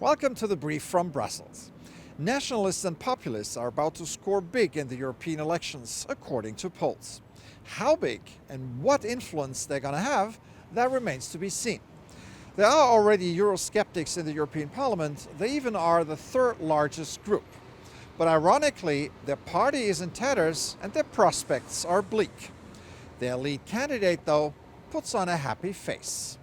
Welcome to the brief from Brussels. Nationalists and populists are about to score big in the European elections, according to polls. How big and what influence they're going to have, that remains to be seen. There are already Eurosceptics in the European Parliament. They even are the third largest group. But ironically, their party is in tatters and their prospects are bleak. Their lead candidate, though, puts on a happy face.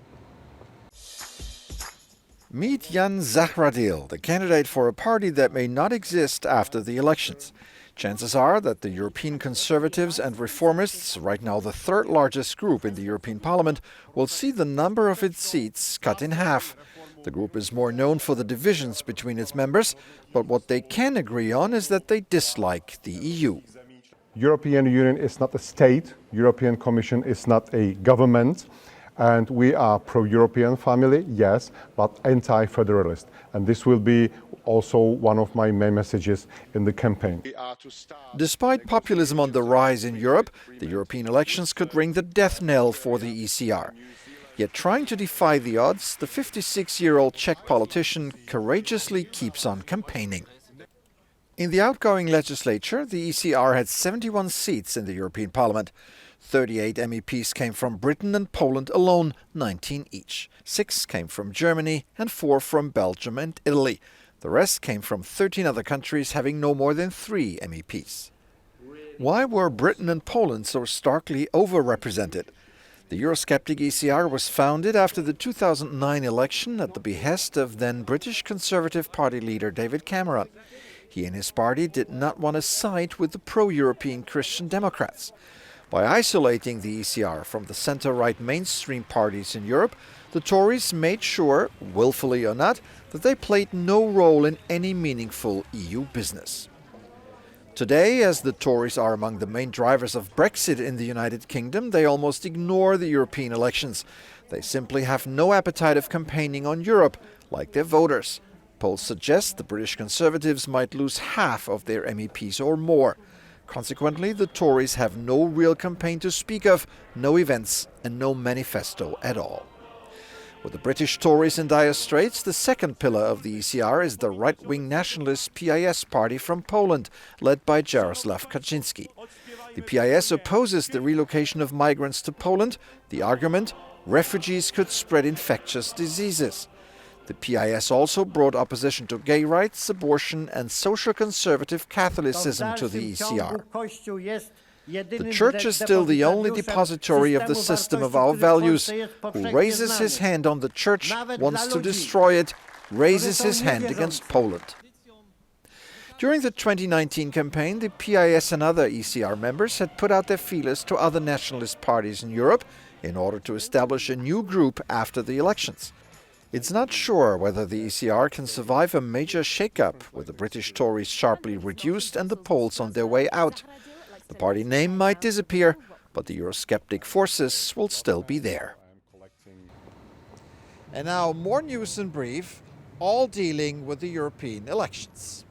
Meet Jan Zahradil, the candidate for a party that may not exist after the elections. Chances are that the European Conservatives and Reformists, right now the third largest group in the European Parliament, will see the number of its seats cut in half. The group is more known for the divisions between its members, but what they can agree on is that they dislike the EU. European Union is not a state, European Commission is not a government, and we are pro-European family, yes, but anti-federalist. And this will be also one of my main messages in the campaign. Despite populism on the rise in Europe, the European elections could ring the death knell for the ECR. Yet trying to defy the odds, the 56-year-old Czech politician courageously keeps on campaigning. In the outgoing legislature, the ECR had 71 seats in the European Parliament. 38 MEPs came from Britain and Poland alone, 19 each. 6 came from Germany and 4 from Belgium and Italy. The rest came from 13 other countries having no more than 3 MEPs. Why were Britain and Poland so starkly overrepresented? The Eurosceptic ECR was founded after the 2009 election at the behest of then British Conservative Party leader David Cameron. He and his party did not want to side with the pro-European Christian Democrats. By isolating the ECR from the centre-right mainstream parties in Europe, the Tories made sure, willfully or not, that they played no role in any meaningful EU business. Today, as the Tories are among the main drivers of Brexit in the United Kingdom, they almost ignore the European elections. They simply have no appetite of campaigning on Europe, like their voters. Polls suggest the British Conservatives might lose half of their MEPs or more. Consequently, the Tories have no real campaign to speak of, no events and no manifesto at all. With the British Tories in dire straits, the second pillar of the ECR is the right-wing nationalist PIS party from Poland, led by Jarosław Kaczynski. The PIS opposes the relocation of migrants to Poland. The argument: refugees could spread infectious diseases. The PIS also brought opposition to gay rights, abortion and social conservative Catholicism to the ECR. The Church is still the only depository of the system of our values. Who raises his hand on the Church, wants to destroy it, raises his hand against Poland. During the 2019 campaign, the PIS and other ECR members had put out their feelers to other nationalist parties in Europe in order to establish a new group after the elections. It's not sure whether the ECR can survive a major shake-up, with the British Tories sharply reduced and the polls on their way out. The party name might disappear, but the Eurosceptic forces will still be there. And now more news in brief, all dealing with the European elections.